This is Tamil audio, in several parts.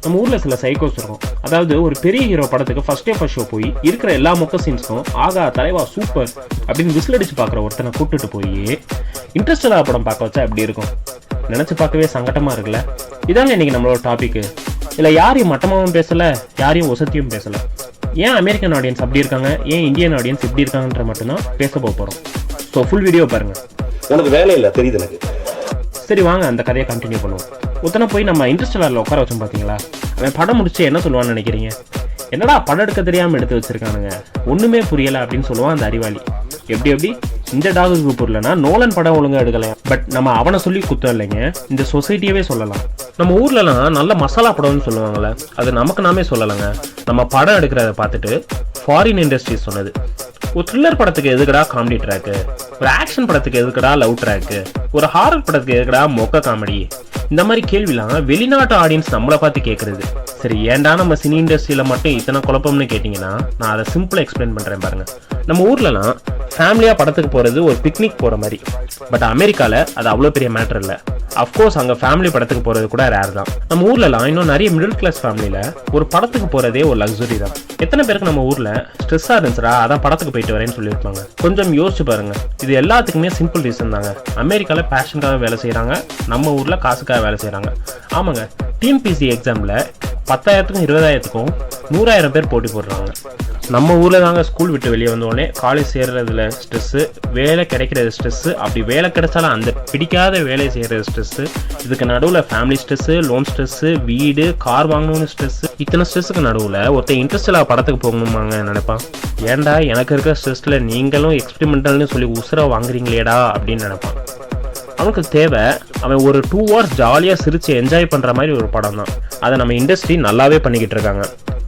நம்ம ஊரில் சில சைக்கோஸ் இருக்கும். அதாவது ஒரு பெரிய ஹீரோ படத்துக்கு ஃபர்ஸ்ட் ஷோ போய் இருக்கிற எல்லா மொக்க சீன்ஸ்க்கும் ஆகா தலைவா சூப்பர் அப்படின்னு விசில் அடிச்சு பார்க்குற ஒருத்தனை கூப்பிட்டுட்டு போய் இன்ட்ரெஸ்டடாக படம் பார்க்க வச்சா எப்படி இருக்கும்? நினச்சி பார்க்கவே சங்கட்டமாக இருக்குல்ல. இதாங்க இன்றைக்கி நம்மளோட டாபிக்கு. இல்லை யாரையும் மட்டமாகவும் பேசலை, யாரையும் ஒசத்தியும் பேசலை. ஏன் அமெரிக்கன் ஆடியன்ஸ் அப்படி இருக்காங்க, ஏன் இந்தியன் ஆடியன்ஸ் இப்படி இருக்காங்கன்ற மட்டும்தான் பேச போகிறோம். ஸோ ஃபுல் வீடியோ பாருங்கள். உனக்கு வேலை இல்லை தெரியுது எனக்கு. சரி வாங்க அந்த கதையை கண்டினியூ பண்ணுவோம். ஒருத்தனை போய் நம்ம இன்ட்ரெஸ்டடாரில் உட்கார வச்சோம் பார்த்தீங்களா, அவன் படம் முடிச்சு என்ன சொல்லுவான்னு நினைக்கிறீங்க? என்னடா படம் எடுக்க தெரியாமல் எடுத்து வச்சிருக்கானுங்க, ஒன்றுமே புரியலை அப்படின்னு சொல்லுவான் அந்த அறிவாளி. எப்படி இந்த டாகுக்கு புரியலன்னா நோலன் படம் ஒழுங்காக எடுக்கலாம். பட் நம்ம அவனை சொல்லி குத்தம் இல்லைங்க, இந்த சொசைட்டியவே சொல்லலாம். நம்ம ஊர்லலாம் நல்ல மசாலா படம்னு சொல்லுவாங்கள்ல, அது நமக்கு நாமே சொல்லலைங்க. நம்ம படம் எடுக்கிறத பார்த்துட்டு ஃபாரின் இண்டஸ்ட்ரீஸ் சொன்னது. ஒரு த்ரில்லர் படத்துக்கு எதுக்கடா காமெடி ட்ராக்கு, ஒரு ஆக்ஷன் படத்துக்கு எதுக்கடா லவ் ட்ராக்கு, ஒரு ஹாரர் படத்துக்கு எதுக்கடா மொக்க காமெடி, இந்த மாதிரி கேள்விலாம் வெளிநாட்டு ஆடியன்ஸ் நம்மளை பார்த்து கேட்குறது. சரி ஏன்டா நம்ம சினி இண்டஸ்ட்ரியில் மட்டும் இத்தனை குழப்பம்னு கேட்டிங்கன்னா நான் அதை சிம்பிளாக எக்ஸ்பிளைன் பண்ணுறேன் பாருங்கள். நம்ம ஊர்லலாம் ஃபேமிலியாக படத்துக்கு போகிறது ஒரு பிக்னிக் போகிற மாதிரி. பட் அமெரிக்காவில் அது அவ்வளோ பெரிய மேட்டர் இல்லை. அஃப்கோர்ஸ் அங்கே ஃபேமிலி படத்துக்கு போகிறது கூட ரேர் தான். நம்ம ஊர்லலாம் இன்னும் நிறைய மிடில் கிளாஸ் ஃபேமிலியில் ஒரு படத்துக்கு போகிறதே ஒரு லக்ஸுரி தான். எத்தனை பேருக்கு நம்ம ஊரில் ஸ்ட்ரெஸ்ஸாக இருந்துச்சுடா அதான் படத்துக்கு போயிட்டு வரேன்னு சொல்லியிருப்பாங்க. கொஞ்சம் யோசிச்சு பாருங்கள். இது எல்லாத்துக்குமே சிம்பிள் ரீசன் தாங்க. அமெரிக்காவில் பேஷனுக்காக வேலை செய்கிறாங்க, நம்ம ஊரில் காசுக்காக வேலை செய்கிறாங்க. ஆமாங்க, டிஎன்பிஎஸ்சி எக்ஸாமில் 10,000க்கும் 20,000க்கும் 100,000 பேர் போட்டி போடுறாங்க. நம்ம ஊரில் தாங்க ஸ்கூல் விட்டு வெளியே வந்தோடனே காலேஜ் சேர்றதுல ஸ்ட்ரெஸ்ஸு, வேலை கிடைக்கிறது ஸ்ட்ரெஸ்ஸு, அப்படி வேலை கிடைச்சாலும் அந்த பிடிக்காத வேலை செய்கிறது ஸ்ட்ரெஸ்ஸு, இதுக்கு நடுவில் ஃபேமிலி ஸ்ட்ரெஸ்ஸு, லோன் ஸ்ட்ரெஸ்ஸு, வீடு கார் வாங்கணும்னு ஸ்ட்ரெஸ்ஸு. இத்தனை ஸ்ட்ரெஸ்ஸுக்கு நடுவில் ஒருத்தர் இன்ட்ரெஸ்டில் படத்துக்கு போகணுமாங்க நினைப்பான். ஏன்டா எனக்கு இருக்கிற ஸ்ட்ரெஸ்ஸில் நீங்களும் எக்ஸ்பெரிமெண்டல்னு சொல்லி உசுரை வாங்குறீங்களேடா அப்படின்னு நினைப்பான். அவனுக்கு தேவை அவன் ஒரு 2 hours ஜாலியாக சிரித்து என்ஜாய் பண்ணுற மாதிரி ஒரு படம் தான். அதை நம்ம இண்டஸ்ட்ரி நல்லாவே பண்ணிக்கிட்டு இருக்காங்க.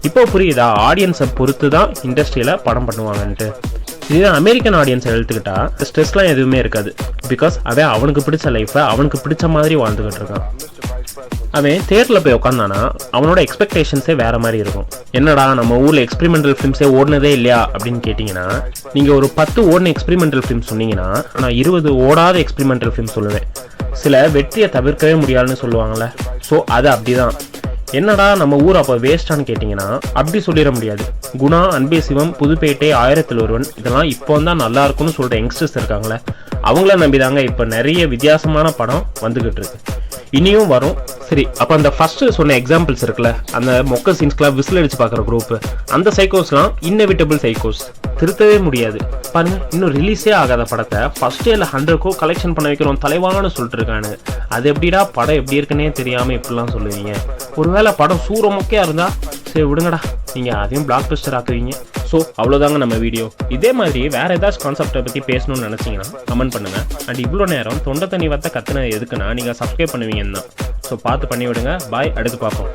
இப்போ புரியுதா ஆடியன்ஸை பொறுத்து தான் இண்டஸ்ட்ரியில் படம் பண்ணுவாங்கன்ட்டு. இதுதான் அமெரிக்கன் ஆடியன்ஸை எடுத்துக்கிட்டா ஸ்ட்ரெஸ்லாம் எதுவுமே இருக்காது. பிகாஸ் அவன் அவனுக்கு பிடிச்ச லைஃப்பை அவனுக்கு பிடிச்ச மாதிரி வாழ்ந்துக்கிட்டு இருக்கான். அவன் தேட்டரில் போய் உட்காந்தானா அவனோட எக்ஸ்பெக்டேஷன்ஸே வேறு மாதிரி இருக்கும். என்னடா நம்ம ஊரில் எக்ஸ்பெரிமெண்டல் ஃபிலிம்ஸே ஓடினதே இல்லையா அப்படின்னு கேட்டிங்கன்னா, நீங்கள் ஒரு 10 ஓடின எக்ஸ்பெரிமெண்டல் ஃபிலிம் சொன்னீங்கன்னா நான் 20 ஓடாத எக்ஸ்பெரிமெண்டல் ஃபிலிம் சொல்லுவேன். சில வெற்றியை தவிர்க்கவே முடியாதுன்னு சொல்லுவாங்கள்ல, ஸோ அது அப்படி தான். என்னடா நம்ம ஊர் அப்போ வேஸ்டான்னு கேட்டிங்கன்னா அப்படி சொல்லிட முடியாது. குணா, அன்பே சிவம், புதுப்பேட்டை, 1000ல் ஒருவன் இதெல்லாம் இப்போ தான் நல்லா இருக்குன்னு சொல்கிற யங்ஸ்டர்ஸ் இருக்காங்களே, அவங்கள நம்பிதாங்க இப்போ நிறைய வித்தியாசமான படம் வந்துக்கிட்டு இருக்கு, இனியும் வரும். சரி, அப்போ அந்த ஃபர்ஸ்ட் சொன்ன எக்ஸாம்பிள்ஸ் இருக்குல்ல, அந்த மொக்க சீன்ஸ்க்குலாம் விசில் அடிச்சு பார்க்குற குரூப், அந்த சைக்கோஸ்லாம் இன்னெவிட்டபிள் சைக்கோஸ், திருத்தவே முடியாது. பாருங்க, இன்னும் ரிலீஸே ஆகாத படத்தை ஃபர்ஸ்ட் டேல 100 crore கலெக்ஷன் பண்ண வைக்கிறோம் தலைவான்னு சொல்லிட்டு இருக்கானு. அது எப்படிடா படம் எப்படி இருக்குன்னே தெரியாமல் இப்படிலாம் சொல்லுவீங்க? ஒருவேளை படம் சூற மொக்கையா இருந்தா சரி விடுங்கடா, நீங்கள் அதையும் பிளாக் பஸ்டர் ஆக்குவீங்க. ஸோ அவ்வளோதாங்க நம்ம வீடியோ. இதே மாதிரி வேறு ஏதாச்சும் கான்செப்டை பற்றி பேசணும்னு நினச்சிங்கன்னா கமெண்ட் பண்ணுங்கள். அண்ட் இவ்வளோ நேரம் தொண்டை தண்ணி வத்த கத்துனது எதுக்குன்னா நீங்கள் சப்ஸ்கிரைப் பண்ணுவீங்கன்னு தான். ஸோ பார்த்து பண்ணி விடுங்க. பாய், அடுத்து பார்ப்போம்.